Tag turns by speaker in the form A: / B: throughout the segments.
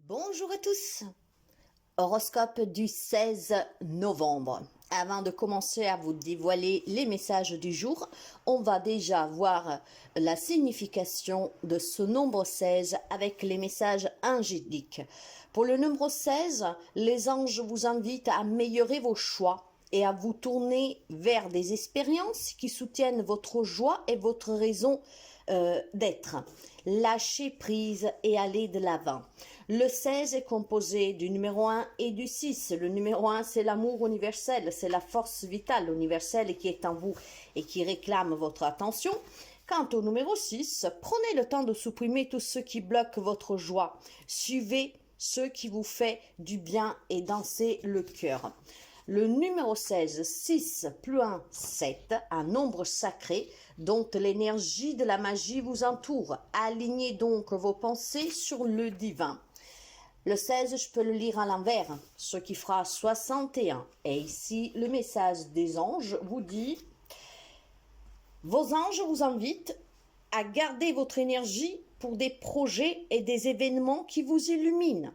A: Bonjour à tous. Horoscope du 16 novembre. Avant de commencer à vous dévoiler les messages du jour, on va déjà voir la signification de ce nombre 16 avec les messages angéliques. Pour le numéro 16, les anges vous invitent à améliorer vos choix et à vous tourner vers des expériences qui soutiennent votre joie et votre raison d'être. Lâcher prise et aller de l'avant. Le 16 est composé du numéro 1 et du 6. Le numéro 1, c'est l'amour universel, c'est la force vitale universelle qui est en vous et qui réclame votre attention. Quant au numéro 6, prenez le temps de supprimer tout ce qui bloque votre joie. Suivez ce qui vous fait du bien et dansez le cœur. Le numéro 16, 6 plus 1, 7, un nombre sacré dont l'énergie de la magie vous entoure. Alignez donc vos pensées sur le divin. Le 16, je peux le lire à l'envers, ce qui fera 61. Et ici, le message des anges vous dit: vos anges vous invitent à garder votre énergie pour des projets et des événements qui vous illuminent.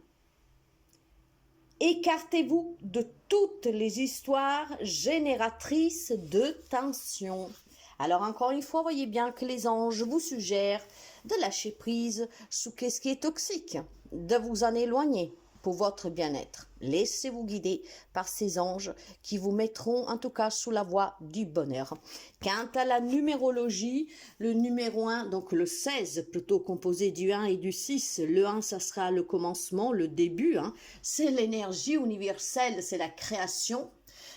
A: Écartez-vous de toutes les histoires génératrices de tension. Alors encore une fois, voyez bien que les anges vous suggèrent de lâcher prise sur ce qui est toxique, de vous en éloigner pour votre bien-être. Laissez-vous guider par ces anges qui vous mettront en tout cas sous la voie du bonheur. Quant à la numérologie, le numéro 1, donc le 16, plutôt composé du 1 et du 6. Le 1, ça sera le commencement, le début. C'est l'énergie universelle, c'est la création.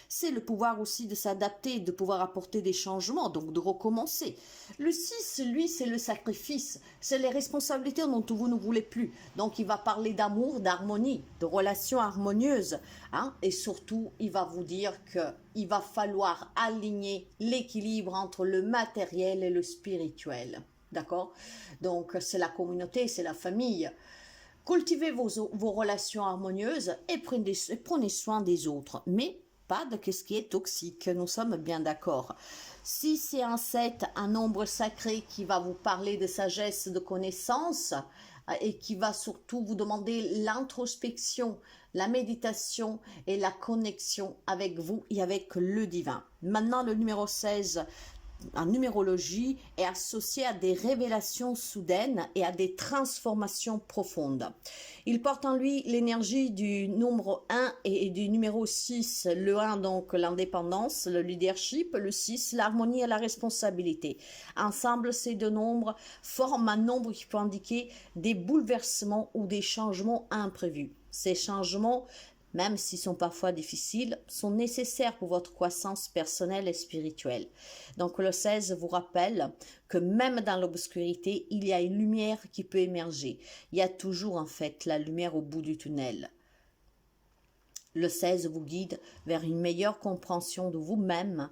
A: C'est le pouvoir aussi de s'adapter, de pouvoir apporter des changements, donc de recommencer. Le 6, lui, c'est le sacrifice, c'est les responsabilités dont vous ne voulez plus. Donc, il va parler d'amour, d'harmonie, de relations harmonieuses. Et surtout, il va vous dire qu'il va falloir aligner l'équilibre entre le matériel et le spirituel. D'accord? Donc, c'est la communauté, c'est la famille. Cultivez vos relations harmonieuses et prenez soin des autres. Mais pas de ce qui est toxique, nous sommes bien d'accord. Si c'est un 7, un nombre sacré qui va vous parler de sagesse, de connaissance et qui va surtout vous demander l'introspection, la méditation et la connexion avec vous et avec le divin. Maintenant, le numéro 16, en numérologie, est associé à des révélations soudaines et à des transformations profondes. Il porte en lui l'énergie du nombre 1 et du numéro 6. Le 1, donc l'indépendance, le leadership, le 6, l'harmonie et la responsabilité. Ensemble, ces deux nombres forment un nombre qui peut indiquer des bouleversements ou des changements imprévus. Ces changements, même s'ils sont parfois difficiles, sont nécessaires pour votre croissance personnelle et spirituelle. Donc le 16 vous rappelle que même dans l'obscurité, il y a une lumière qui peut émerger. Il y a toujours en fait la lumière au bout du tunnel. Le 16 vous guide vers une meilleure compréhension de vous-même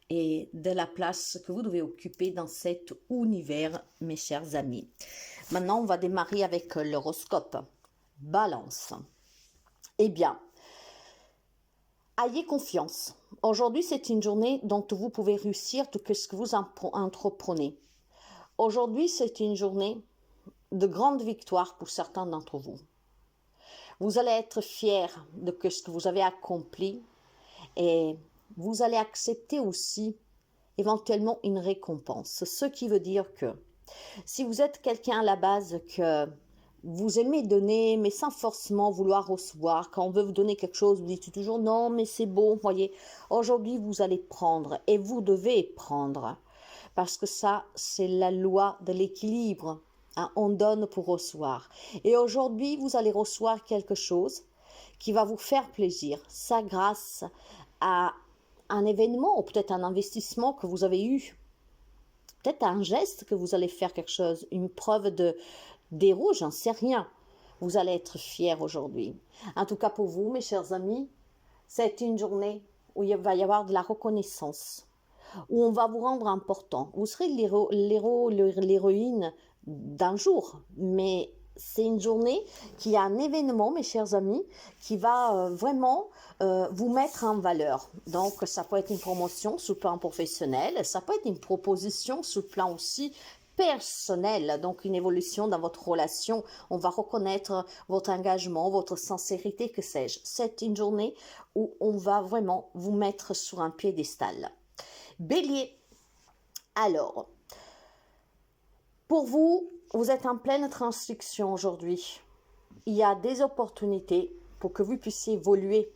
A: et de la place que vous devez occuper dans cet univers, mes chers amis. Maintenant, on va démarrer avec l'horoscope. Balance. Eh bien, ayez confiance. Aujourd'hui, c'est une journée dont vous pouvez réussir tout ce que vous entreprenez. Aujourd'hui, c'est une journée de grande victoire pour certains d'entre vous. Vous allez être fiers de ce que vous avez accompli et vous allez accepter aussi éventuellement une récompense. Ce qui veut dire que si vous êtes quelqu'un à la base que vous aimez donner, mais sans forcément vouloir recevoir. Quand on veut vous donner quelque chose, vous dites toujours non, mais c'est bon, voyez. Aujourd'hui, vous allez prendre et vous devez prendre. Parce que ça, c'est la loi de l'équilibre. On donne pour recevoir. Et aujourd'hui, vous allez recevoir quelque chose qui va vous faire plaisir. Ça grâce à un événement ou peut-être un investissement que vous avez eu. Peut-être un geste que vous allez faire quelque chose, une preuve d'héros, j'en sais rien. Vous allez être fiers aujourd'hui. En tout cas pour vous, mes chers amis, c'est une journée où il va y avoir de la reconnaissance, où on va vous rendre important. Vous serez l'héros, l'héroïne d'un jour, mais c'est une journée qui a un événement, mes chers amis, qui va vraiment vous mettre en valeur. Donc, ça peut être une promotion sur le plan professionnel, ça peut être une proposition sur le plan aussi personnel, donc une évolution dans votre relation. On va reconnaître votre engagement, votre sincérité, que sais-je. C'est une journée où on va vraiment vous mettre sur un piédestal. Bélier, alors, pour vous, vous êtes en pleine transition aujourd'hui. Il y a des opportunités pour que vous puissiez évoluer.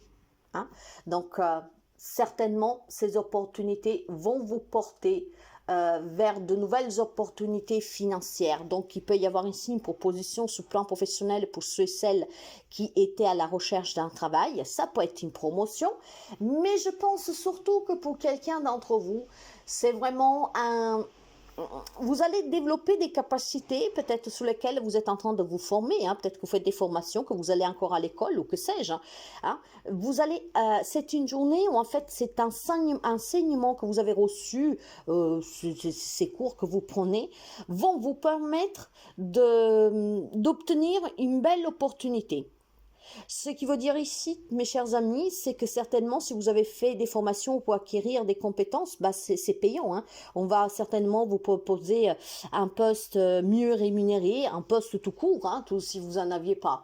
A: Hein? Donc, certainement, ces opportunités vont vous porter vers de nouvelles opportunités financières. Donc, il peut y avoir ici une proposition sur le plan professionnel pour ceux et celles qui étaient à la recherche d'un travail. Ça peut être une promotion, mais je pense surtout que pour quelqu'un d'entre vous, c'est vraiment vous allez développer des capacités peut-être sur lesquelles vous êtes en train de vous former, hein. Peut-être que vous faites des formations, que vous allez encore à l'école ou que sais-je. Hein. Vous allez, c'est une journée où en fait c'est un enseignement que vous avez reçu, ces cours que vous prenez vont vous permettre d'obtenir une belle opportunité. Ce qui veut dire ici, mes chers amis, c'est que certainement, si vous avez fait des formations pour acquérir des compétences, bah c'est payant. Hein. On va certainement vous proposer un poste mieux rémunéré, un poste tout court, hein, si vous n'en aviez pas.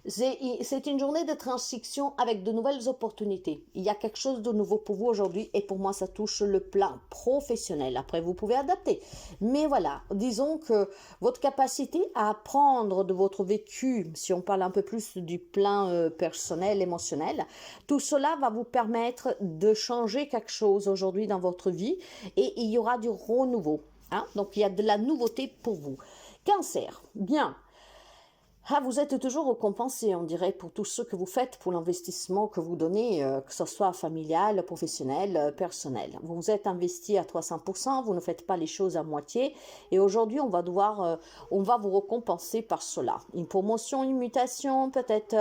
A: C'est une journée de transition avec de nouvelles opportunités. Il y a quelque chose de nouveau pour vous aujourd'hui et pour moi, ça touche le plan professionnel. Après, vous pouvez adapter. Mais voilà, disons que votre capacité à apprendre de votre vécu, si on parle un peu plus du plan personnel, émotionnel, tout cela va vous permettre de changer quelque chose aujourd'hui dans votre vie et il y aura du renouveau. Hein? Donc, il y a de la nouveauté pour vous. Cancer, bien. Ah, vous êtes toujours récompensé, on dirait, pour tout ce que vous faites, pour l'investissement que vous donnez, que ce soit familial, professionnel, personnel. Vous vous êtes investi à 300%, vous ne faites pas les choses à moitié. Et aujourd'hui, on va vous récompenser par cela. Une promotion, une mutation, peut-être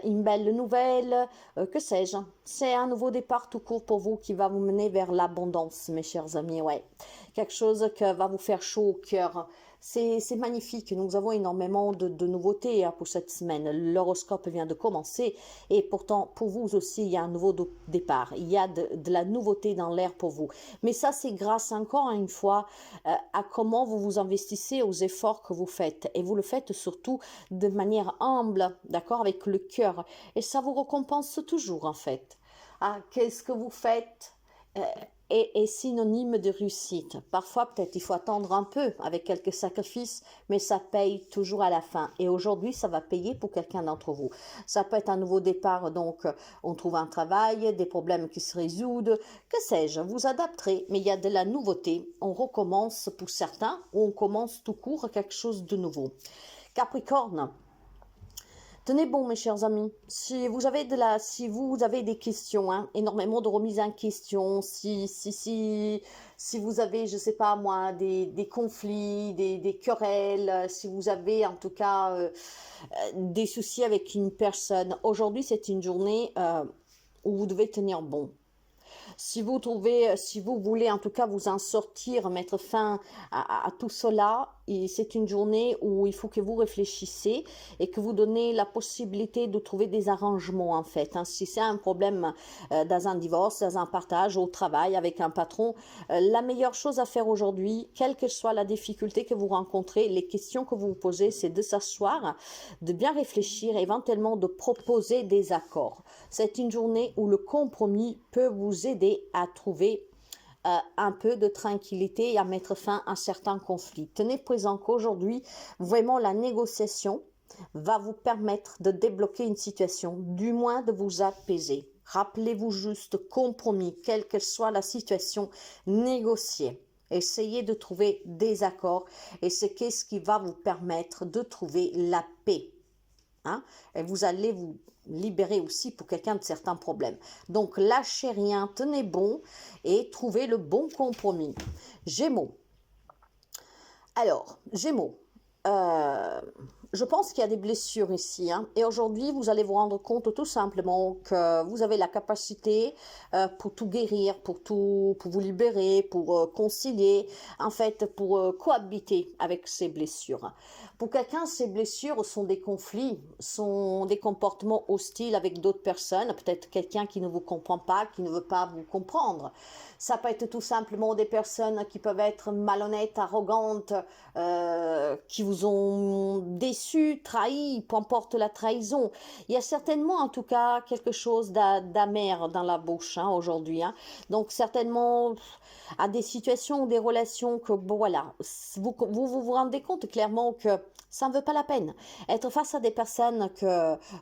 A: une belle nouvelle, que sais-je. C'est un nouveau départ tout court pour vous qui va vous mener vers l'abondance, mes chers amis. Ouais, quelque chose qui va vous faire chaud au cœur. C'est magnifique, nous avons énormément de nouveautés hein, pour cette semaine. L'horoscope vient de commencer et pourtant pour vous aussi il y a un nouveau départ. Il y a de la nouveauté dans l'air pour vous. Mais ça c'est grâce encore une fois à comment vous vous investissez aux efforts que vous faites. Et vous le faites surtout de manière humble, d'accord, avec le cœur. Et ça vous récompense toujours en fait. Ah, qu'est-ce que vous faites est synonyme de réussite. Parfois, peut-être, il faut attendre un peu avec quelques sacrifices, mais ça paye toujours à la fin. Et aujourd'hui, ça va payer pour quelqu'un d'entre vous. Ça peut être un nouveau départ, donc on trouve un travail, des problèmes qui se résoudent, que sais-je, vous adapterez, mais il y a de la nouveauté. On recommence pour certains, ou on commence tout court quelque chose de nouveau. Capricorne. Tenez bon, mes chers amis, si vous avez des questions, hein, énormément de remises en question, si vous avez, je sais pas moi, des conflits, des querelles, si vous avez en tout cas des soucis avec une personne, aujourd'hui c'est une journée où vous devez tenir bon. Si vous voulez en tout cas vous en sortir, mettre fin à tout cela, c'est une journée où il faut que vous réfléchissez et que vous donnez la possibilité de trouver des arrangements en fait. Hein. Si c'est un problème dans un divorce, dans un partage, au travail, avec un patron, la meilleure chose à faire aujourd'hui, quelle que soit la difficulté que vous rencontrez, les questions que vous vous posez, c'est de s'asseoir, de bien réfléchir, éventuellement de proposer des accords. C'est une journée où le compromis peut vous aider à trouver un peu de tranquillité et à mettre fin à certains conflits. Tenez présent qu'aujourd'hui, vraiment la négociation va vous permettre de débloquer une situation, du moins de vous apaiser. Rappelez-vous juste compromis, quelle que soit la situation, négociez. Essayez de trouver des accords et c'est ce qui va vous permettre de trouver la paix. Hein? Et vous allez vous libérer aussi pour quelqu'un de certains problèmes. Donc, lâchez rien, tenez bon et trouvez le bon compromis. Gémeaux. Alors, Gémeaux, je pense qu'il y a des blessures ici, hein. Et aujourd'hui, vous allez vous rendre compte tout simplement que vous avez la capacité pour tout guérir, pour vous libérer, pour concilier, en fait, pour cohabiter avec ces blessures. Pour quelqu'un, ces blessures sont des conflits, sont des comportements hostiles avec d'autres personnes, peut-être quelqu'un qui ne vous comprend pas, qui ne veut pas vous comprendre. Ça peut être tout simplement des personnes qui peuvent être malhonnêtes, arrogantes, qui vous ont déçu, trahi, peu importe la trahison. Il y a certainement en tout cas quelque chose d'amer dans la bouche, hein, aujourd'hui, hein. Donc certainement à des situations ou des relations que, bon, voilà, vous rendez compte clairement que ça ne veut pas la peine. Être face à des personnes qui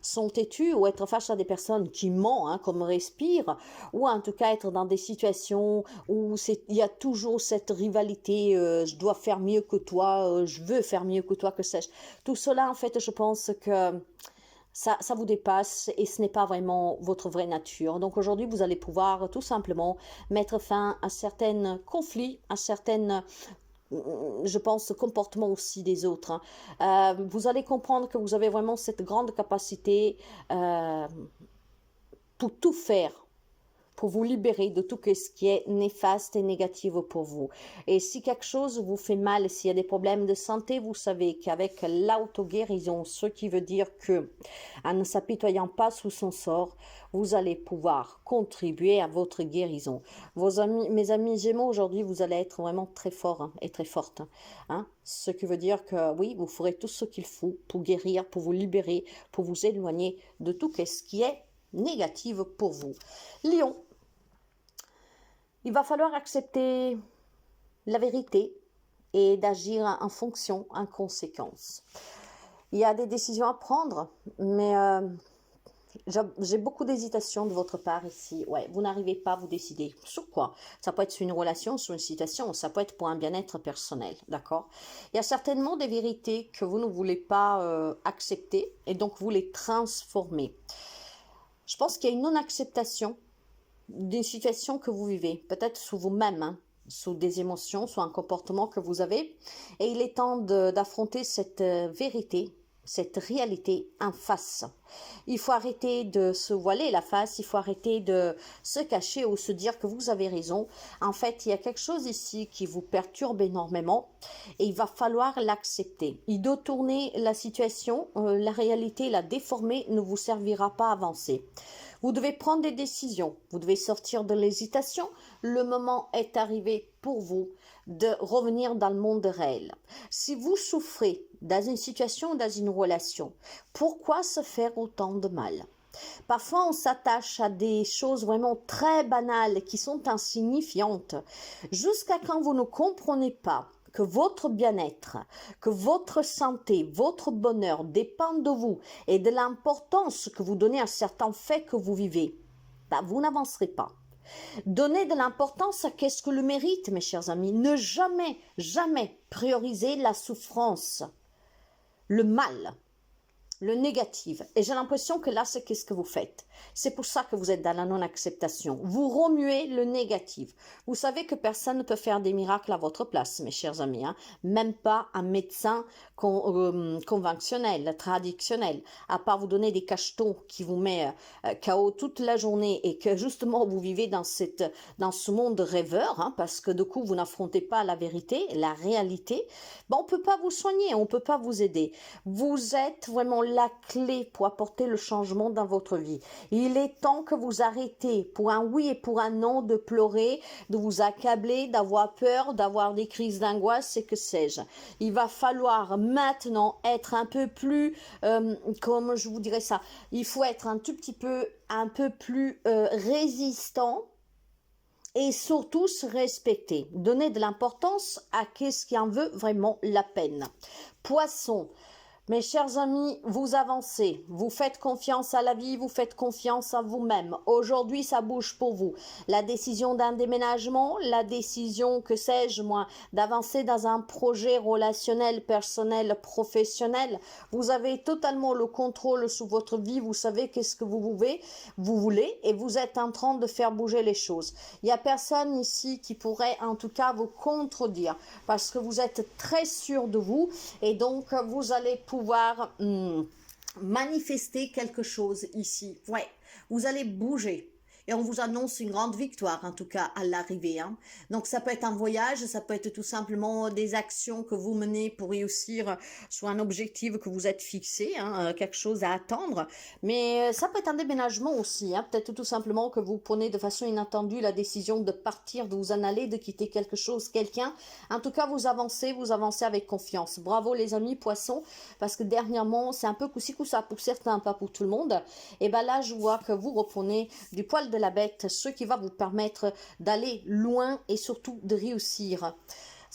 A: sont têtues ou être face à des personnes qui mentent, hein, comme respire, ou en tout cas être dans des situations où il y a toujours cette rivalité, je dois faire mieux que toi, je veux faire mieux que toi, que sais-je. Tout cela, en fait, je pense que ça vous dépasse et ce n'est pas vraiment votre vraie nature. Donc aujourd'hui, vous allez pouvoir tout simplement mettre fin à certains conflits, à certaines, je pense, comportements aussi des autres, hein. Vous allez comprendre que vous avez vraiment cette grande capacité pour tout faire, pour vous libérer de tout ce qui est néfaste et négatif pour vous. Et si quelque chose vous fait mal, s'il y a des problèmes de santé, vous savez qu'avec l'auto-guérison, ce qui veut dire que, en ne s'apitoyant pas sous son sort, vous allez pouvoir contribuer à votre guérison. Mes amis Gémeaux, aujourd'hui, vous allez être vraiment très forts, hein, et très fortes, hein. Ce qui veut dire que, oui, vous ferez tout ce qu'il faut pour guérir, pour vous libérer, pour vous éloigner de tout ce qui est négative pour vous. Lion, il va falloir accepter la vérité et d'agir en fonction, en conséquence. Il y a des décisions à prendre, mais j'ai beaucoup d'hésitation de votre part ici. Ouais, vous n'arrivez pas à vous décider. Sur quoi? Ça peut être sur une relation, sur une situation, ça peut être pour un bien-être personnel, d'accord? Il y a certainement des vérités que vous ne voulez pas accepter et donc vous les transformez. Je pense qu'il y a une non-acceptation d'une situation que vous vivez, peut-être sous vous-même, hein, sous des émotions, sous un comportement que vous avez. Et il est temps d'affronter cette vérité, cette réalité en face. Il faut arrêter de se voiler la face, il faut arrêter de se cacher ou se dire que vous avez raison. En fait, il y a quelque chose ici qui vous perturbe énormément et il va falloir l'accepter. Il doit tourner la situation, la réalité, la déformer ne vous servira pas à avancer. Vous devez prendre des décisions, vous devez sortir de l'hésitation. Le moment est arrivé pour vous de revenir dans le monde réel. Si vous souffrez dans une situation, dans une relation, pourquoi se faire autant de mal? Parfois, on s'attache à des choses vraiment très banales qui sont insignifiantes, jusqu'à quand vous ne comprenez pas que votre bien-être, que votre santé, votre bonheur dépendent de vous et de l'importance que vous donnez à certains faits que vous vivez. Vous n'avancerez pas. Donnez de l'importance à qu'est-ce que le mérite, mes chers amis. Ne jamais, jamais prioriser la souffrance, le mal, le négatif. Et j'ai l'impression que là, c'est qu'est-ce que vous faites. C'est pour ça que vous êtes dans la non-acceptation. Vous remuez le négatif. Vous savez que personne ne peut faire des miracles à votre place, mes chers amis, hein. Même pas un médecin conventionnel, traditionnel. À part vous donner des cachetons qui vous met KO toute la journée et que justement vous vivez dans ce monde rêveur, hein, parce que du coup vous n'affrontez pas la vérité, la réalité. On ne peut pas vous soigner, on ne peut pas vous aider. Vous êtes vraiment la clé pour apporter le changement dans votre vie. Il est temps que vous arrêtez pour un oui et pour un non de pleurer, de vous accabler, d'avoir peur, d'avoir des crises d'angoisse et que sais-je. Il va falloir maintenant être un peu plus, comment je vous dirais ça, il faut être un tout petit peu, un peu plus résistant et surtout se respecter. Donner de l'importance à ce qui en veut vraiment la peine. Poisson. Mes chers amis, vous avancez, vous faites confiance à la vie, vous faites confiance à vous-même. Aujourd'hui, ça bouge pour vous. La décision d'un déménagement, la décision, que sais-je moi, d'avancer dans un projet relationnel, personnel, professionnel. Vous avez totalement le contrôle sur votre vie, vous savez qu'est-ce que vous voulez et vous êtes en train de faire bouger les choses. Il n'y a personne ici qui pourrait en tout cas vous contredire parce que vous êtes très sûr de vous et donc vous allez pouvoir manifester quelque chose ici. Ouais, vous allez bouger. Et on vous annonce une grande victoire, en tout cas, à l'arrivée. Hein. Donc, ça peut être un voyage, ça peut être tout simplement des actions que vous menez pour réussir sur un objectif que vous êtes fixé, hein, quelque chose à attendre. Mais ça peut être un déménagement aussi. Hein. Peut-être tout simplement que vous prenez de façon inattendue la décision de partir, de vous en aller, de quitter quelque chose, quelqu'un. En tout cas, vous avancez avec confiance. Bravo les amis poissons, parce que dernièrement, c'est un peu coup-ci coup-ça pour certains, pas pour tout le monde. Et bien là, je vois que vous reprenez du poil de la bête, ce qui va vous permettre d'aller loin et surtout de réussir.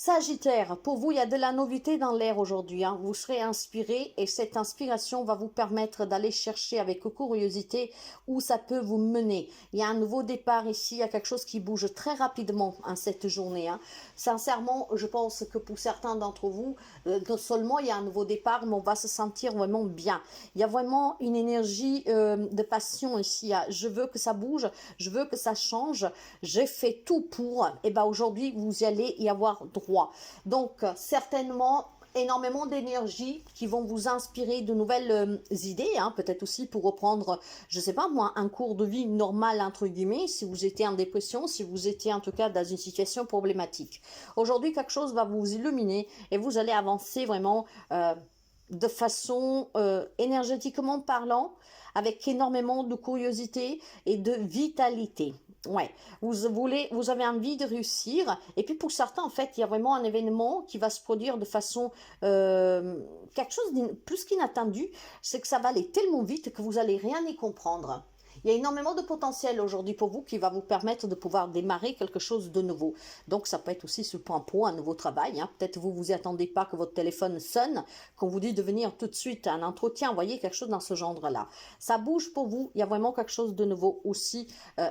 A: Sagittaire, pour vous, il y a de la novité dans l'air aujourd'hui. Hein. Vous serez inspiré et cette inspiration va vous permettre d'aller chercher avec curiosité où ça peut vous mener. Il y a un nouveau départ ici, il y a quelque chose qui bouge très rapidement en cette journée. Hein. Sincèrement, je pense que pour certains d'entre vous, non seulement il y a un nouveau départ, mais on va se sentir vraiment bien. Il y a vraiment une énergie de passion ici. Hein. Je veux que ça bouge, je veux que ça change. J'ai fait tout pour. Et ben aujourd'hui, vous y allez y avoir droit. Donc, certainement, énormément d'énergie qui vont vous inspirer de nouvelles idées, hein, peut-être aussi pour reprendre, je sais pas moi, un cours de vie normal, entre guillemets, si vous étiez en dépression, si vous étiez en tout cas dans une situation problématique. Aujourd'hui, quelque chose va vous illuminer et vous allez avancer vraiment de façon énergétiquement parlant, avec énormément de curiosité et de vitalité. Ouais, vous avez envie de réussir. Et puis pour certains, en fait, il y a vraiment un événement qui va se produire de façon quelque chose de plus qu'inattendu. C'est que ça va aller tellement vite que vous allez rien y comprendre. Il y a énormément de potentiel aujourd'hui pour vous qui va vous permettre de pouvoir démarrer quelque chose de nouveau. Donc, ça peut être aussi sur le point pour un nouveau travail. Hein. Peut-être vous vous y attendez pas que votre téléphone sonne, qu'on vous dit de venir tout de suite à un entretien. Vous voyez, quelque chose dans ce genre-là. Ça bouge pour vous. Il y a vraiment quelque chose de nouveau aussi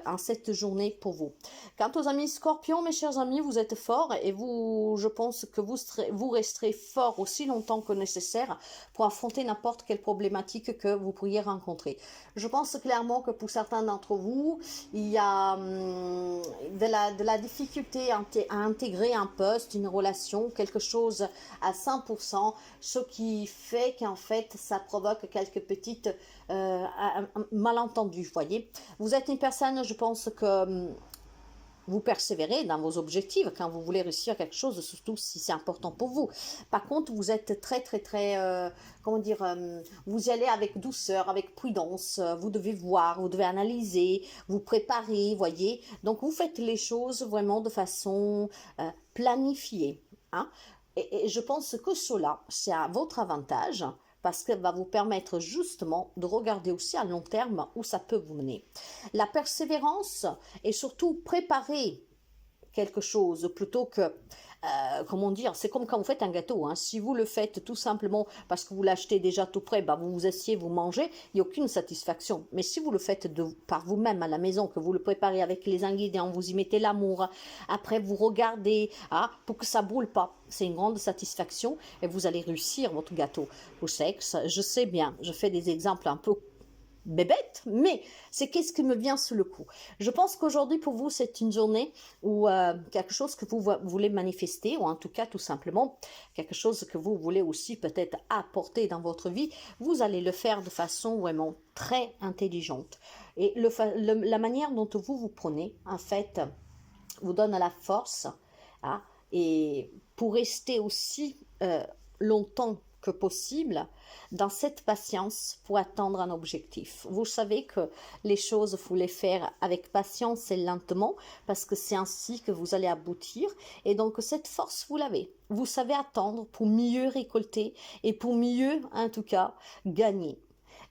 A: en cette journée pour vous. Quant aux amis Scorpions, mes chers amis, vous êtes forts et vous, je pense que vous resterez forts aussi longtemps que nécessaire pour affronter n'importe quelle problématique que vous pourriez rencontrer. Je pense clairement que pour certains d'entre vous, il y a de la difficulté à intégrer un poste, une relation, quelque chose à 100%, ce qui fait qu'en fait, ça provoque quelques petites malentendus, vous voyez. Vous êtes une personne, je pense que vous persévérez dans vos objectifs quand vous voulez réussir quelque chose, surtout si c'est important pour vous. Par contre, vous êtes très, comment dire, vous y allez avec douceur, avec prudence, vous devez voir, vous devez analyser, vous préparer, voyez. Donc, vous faites les choses vraiment de façon planifiée. Hein. Et je pense que cela, c'est à votre avantage, parce qu'elle va vous permettre justement de regarder aussi à long terme où ça peut vous mener. La persévérance et surtout préparer quelque chose plutôt que, comment dire, c'est comme quand vous faites un gâteau. Hein. Si vous le faites tout simplement parce que vous l'achetez déjà tout prêt, bah vous vous asseyez, vous mangez, il n'y a aucune satisfaction. Mais si vous le faites par vous-même à la maison, que vous le préparez avec les ingrédients, vous y mettez l'amour, après vous regardez pour que ça ne brûle pas, c'est une grande satisfaction et vous allez réussir votre gâteau. Au sexe, je sais bien, je fais des exemples un peu bébête, mais c'est qu'est-ce qui me vient sous le coup. Je pense qu'aujourd'hui pour vous c'est une journée où quelque chose que vous voulez manifester, ou en tout cas tout simplement quelque chose que vous voulez aussi peut-être apporter dans votre vie, vous allez le faire de façon vraiment très intelligente. Et la manière dont vous vous prenez, en fait, vous donne la force, hein, et pour rester aussi longtemps que possible dans cette patience pour atteindre un objectif. Vous savez que les choses, vous les faire avec patience et lentement parce que c'est ainsi que vous allez aboutir et donc cette force, vous l'avez. Vous savez attendre pour mieux récolter et pour mieux, en tout cas, gagner.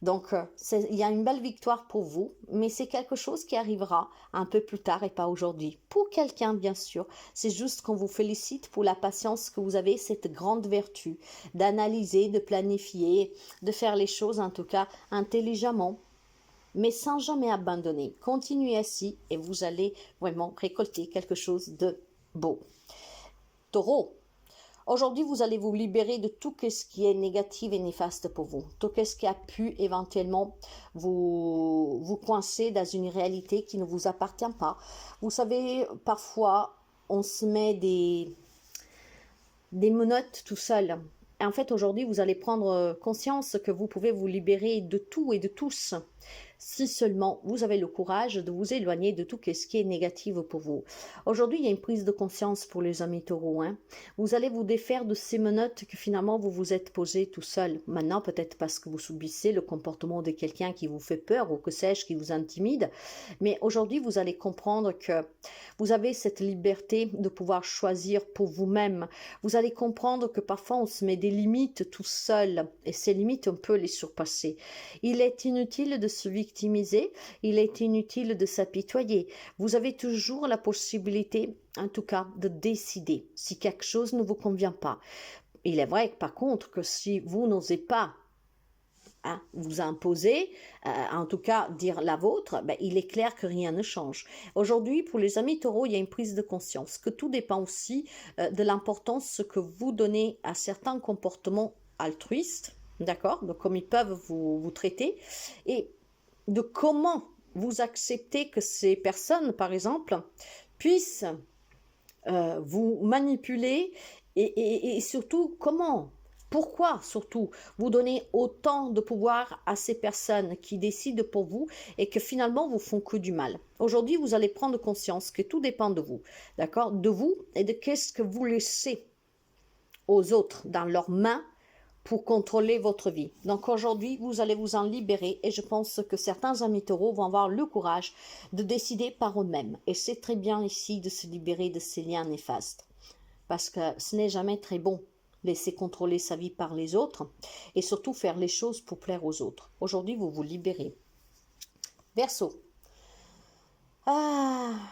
A: Donc, il y a une belle victoire pour vous, mais c'est quelque chose qui arrivera un peu plus tard et pas aujourd'hui. Pour quelqu'un, bien sûr, c'est juste qu'on vous félicite pour la patience que vous avez, cette grande vertu d'analyser, de planifier, de faire les choses en tout cas intelligemment, mais sans jamais abandonner. Continuez ainsi et vous allez vraiment récolter quelque chose de beau. Taureau. Aujourd'hui, vous allez vous libérer de tout ce qui est négatif et néfaste pour vous. Tout ce qui a pu éventuellement vous coincer dans une réalité qui ne vous appartient pas. Vous savez, parfois, on se met des menottes tout seul. en fait, aujourd'hui, vous allez prendre conscience que vous pouvez vous libérer de tout et de tous si seulement vous avez le courage de vous éloigner de tout ce qui est négatif pour vous. Aujourd'hui, il y a une prise de conscience pour les amis taureaux. Vous allez vous défaire de ces menottes que finalement vous vous êtes posé tout seul. Maintenant, peut-être parce que vous subissez le comportement de quelqu'un qui vous fait peur ou que sais-je, qui vous intimide. Mais aujourd'hui, vous allez comprendre que vous avez cette liberté de pouvoir choisir pour vous-même. Vous allez comprendre que parfois on se met des limites tout seul et ces limites, on peut les surpasser. Il est inutile de se victimiser, il est inutile de s'apitoyer. Vous avez toujours la possibilité, en tout cas, de décider si quelque chose ne vous convient pas. Il est vrai, par contre, que si vous n'osez pas vous imposer, en tout cas dire la vôtre, il est clair que rien ne change. Aujourd'hui, pour les amis taureaux, il y a une prise de conscience, que tout dépend aussi de l'importance que vous donnez à certains comportements altruistes, d'accord, donc comme ils peuvent vous traiter, et de comment vous acceptez que ces personnes, par exemple, puissent vous manipuler et surtout comment, pourquoi surtout vous donnez autant de pouvoir à ces personnes qui décident pour vous et que finalement vous font que du mal. Aujourd'hui, vous allez prendre conscience que tout dépend de vous, d'accord, de vous et de qu'est-ce que vous laissez aux autres dans leurs mains pour contrôler votre vie. Donc aujourd'hui, vous allez vous en libérer et je pense que certains amis taureaux vont avoir le courage de décider par eux-mêmes. Et c'est très bien ici de se libérer de ces liens néfastes. Parce que ce n'est jamais très bon laisser contrôler sa vie par les autres et surtout faire les choses pour plaire aux autres. Aujourd'hui, vous vous libérez. Verseau.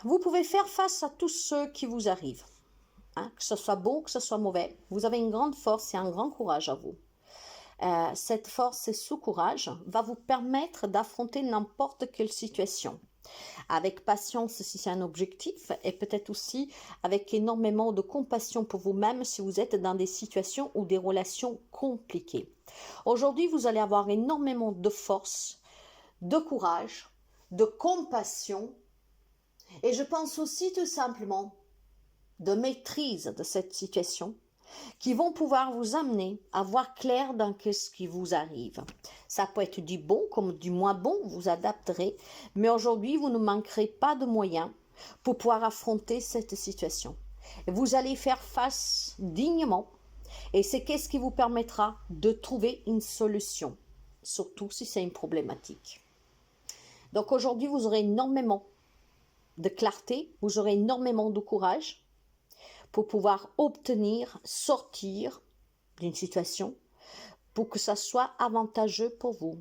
A: Vous pouvez faire face à tous ceux qui vous arrivent. Que ce soit bon, que ce soit mauvais. Vous avez une grande force et un grand courage à vous. Cette force et ce courage va vous permettre d'affronter n'importe quelle situation. Avec patience si c'est un objectif et peut-être aussi avec énormément de compassion pour vous-même si vous êtes dans des situations ou des relations compliquées. Aujourd'hui, vous allez avoir énormément de force, de courage, de compassion et je pense aussi tout simplement de maîtrise de cette situation qui vont pouvoir vous amener à voir clair dans ce qui vous arrive. Ça peut être du bon comme du moins bon, vous adapterez, mais aujourd'hui, vous ne manquerez pas de moyens pour pouvoir affronter cette situation. Vous allez faire face dignement et c'est ce qui vous permettra de trouver une solution, surtout si c'est une problématique. Donc aujourd'hui, vous aurez énormément de clarté, vous aurez énormément de courage, pour pouvoir obtenir, sortir d'une situation, pour que ça soit avantageux pour vous.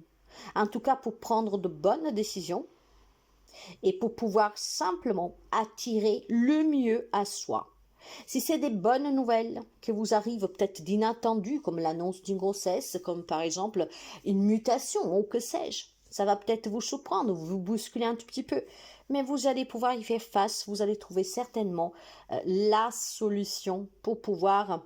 A: En tout cas, pour prendre de bonnes décisions et pour pouvoir simplement attirer le mieux à soi. Si c'est des bonnes nouvelles qui vous arrivent peut-être d'inattendu, comme l'annonce d'une grossesse, comme par exemple une mutation ou que sais-je, ça va peut-être vous surprendre, vous bousculer un tout petit peu, mais vous allez pouvoir y faire face, vous allez trouver certainement la solution pour pouvoir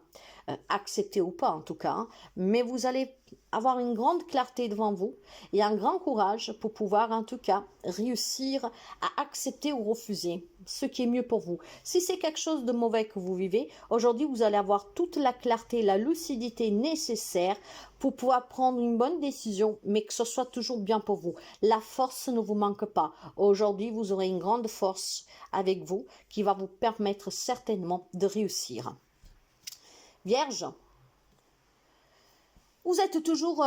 A: accepter ou pas en tout cas, mais vous allez avoir une grande clarté devant vous et un grand courage pour pouvoir en tout cas réussir à accepter ou refuser ce qui est mieux pour vous. Si c'est quelque chose de mauvais que vous vivez, aujourd'hui vous allez avoir toute la clarté, la lucidité nécessaire pour pouvoir prendre une bonne décision, mais que ce soit toujours bien pour vous. La force ne vous manque pas. Aujourd'hui, vous aurez une grande force avec vous qui va vous permettre certainement de réussir. Vierge, vous êtes toujours,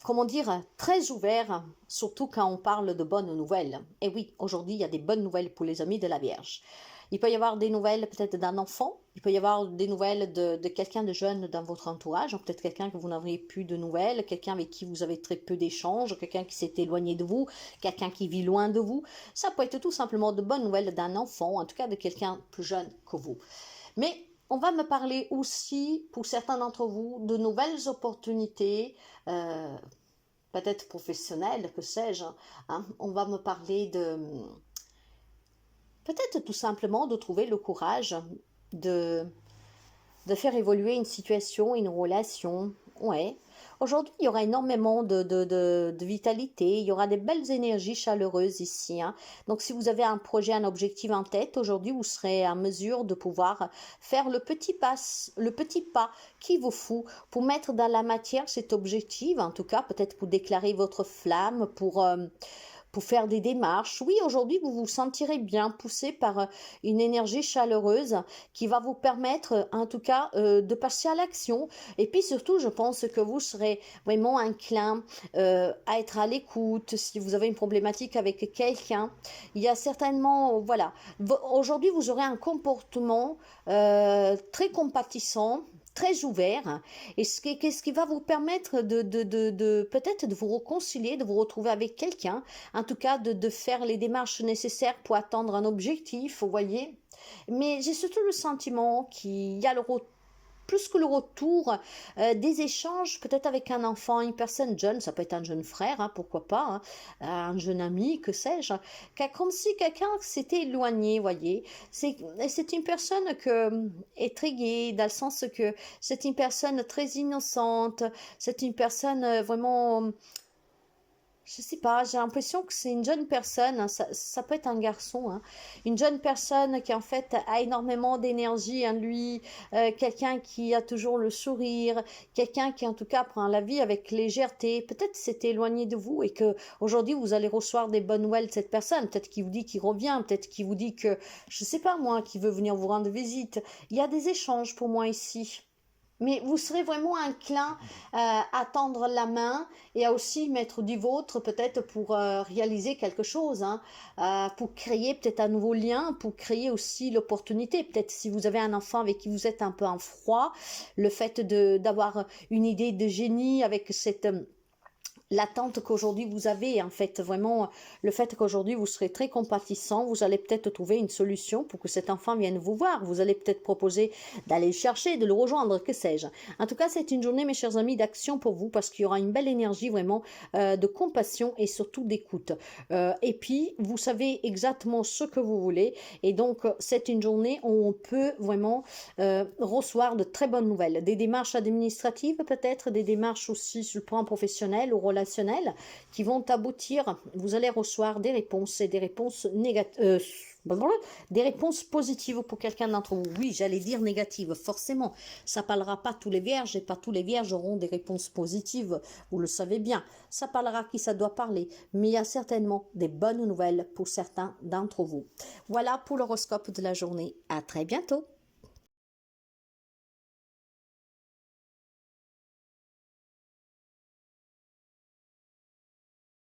A: comment dire, très ouvert, surtout quand on parle de bonnes nouvelles. Et oui, aujourd'hui, il y a des bonnes nouvelles pour les amis de la Vierge. Il peut y avoir des nouvelles peut-être d'un enfant, il peut y avoir des nouvelles de quelqu'un de jeune dans votre entourage, peut-être quelqu'un que vous n'avez plus de nouvelles, quelqu'un avec qui vous avez très peu d'échanges, quelqu'un qui s'est éloigné de vous, quelqu'un qui vit loin de vous. Ça peut être tout simplement de bonnes nouvelles d'un enfant, en tout cas de quelqu'un plus jeune que vous. Mais on va me parler aussi, pour certains d'entre vous, de nouvelles opportunités, peut-être professionnelles, que sais-je. On va me parler de... peut-être tout simplement de trouver le courage de faire évoluer une situation, une relation, ouais, Aujourd'hui, il y aura énormément de vitalité, il y aura des belles énergies chaleureuses ici, hein. Donc, si vous avez un projet, un objectif en tête, aujourd'hui, vous serez en mesure de pouvoir faire le petit pas qu'il vous faut pour mettre dans la matière cet objectif, en tout cas, peut-être pour déclarer votre flamme, pour faire des démarches. Oui, aujourd'hui, vous vous sentirez bien poussé par une énergie chaleureuse qui va vous permettre, en tout cas, de passer à l'action. Et puis surtout, je pense que vous serez vraiment inclin à être à l'écoute. Si vous avez une problématique avec quelqu'un, il y a certainement, voilà, aujourd'hui, vous aurez un comportement très compatissant, très ouvert, et ce qui va vous permettre peut-être de vous réconcilier, de vous retrouver avec quelqu'un, en tout cas de faire les démarches nécessaires pour atteindre un objectif, vous voyez. Mais j'ai surtout le sentiment qu'il y a plus que le retour des échanges, peut-être avec un enfant, une personne jeune, ça peut être un jeune frère, hein, pourquoi pas, hein, un jeune ami, que sais-je, comme si quelqu'un s'était éloigné, voyez. C'est une personne que est très gaie, dans le sens que c'est une personne très innocente, c'est une personne vraiment, je sais pas, j'ai l'impression que c'est une jeune personne, hein, ça peut être un garçon, hein, une jeune personne qui en fait a énormément d'énergie en lui, quelqu'un qui a toujours le sourire, quelqu'un qui en tout cas prend la vie avec légèreté. Peut-être s'est éloigné de vous et que aujourd'hui vous allez recevoir des bonnes nouvelles de cette personne. Peut-être qu'il vous dit qu'il revient, peut-être qu'il vous dit que, je sais pas moi, qu'il veut venir vous rendre visite. Il y a des échanges pour moi ici. Mais vous serez vraiment inclin à tendre la main et à aussi mettre du vôtre peut-être pour réaliser quelque chose, hein, pour créer peut-être un nouveau lien, pour créer aussi l'opportunité. Peut-être si vous avez un enfant avec qui vous êtes un peu en froid, le fait d'avoir une idée de génie avec cette l'attente qu'aujourd'hui vous avez, en fait, vraiment, le fait qu'aujourd'hui vous serez très compatissant, vous allez peut-être trouver une solution pour que cet enfant vienne vous voir, vous allez peut-être proposer d'aller le chercher, de le rejoindre, que sais-je. En tout cas, c'est une journée, mes chers amis, d'action pour vous, parce qu'il y aura une belle énergie vraiment de compassion et surtout d'écoute. Et puis, vous savez exactement ce que vous voulez, et donc, c'est une journée où on peut vraiment recevoir de très bonnes nouvelles, des démarches administratives peut-être, des démarches aussi sur le plan professionnel ou relationnels qui vont aboutir. Vous allez recevoir des réponses et des réponses négatives. Des réponses positives pour quelqu'un d'entre vous. Oui, j'allais dire négatives, forcément. Ça parlera pas tous les vierges et pas tous les vierges auront des réponses positives. Vous le savez bien. Ça parlera qui ça doit parler. Mais il y a certainement des bonnes nouvelles pour certains d'entre vous. Voilà pour l'horoscope de la journée. À très bientôt.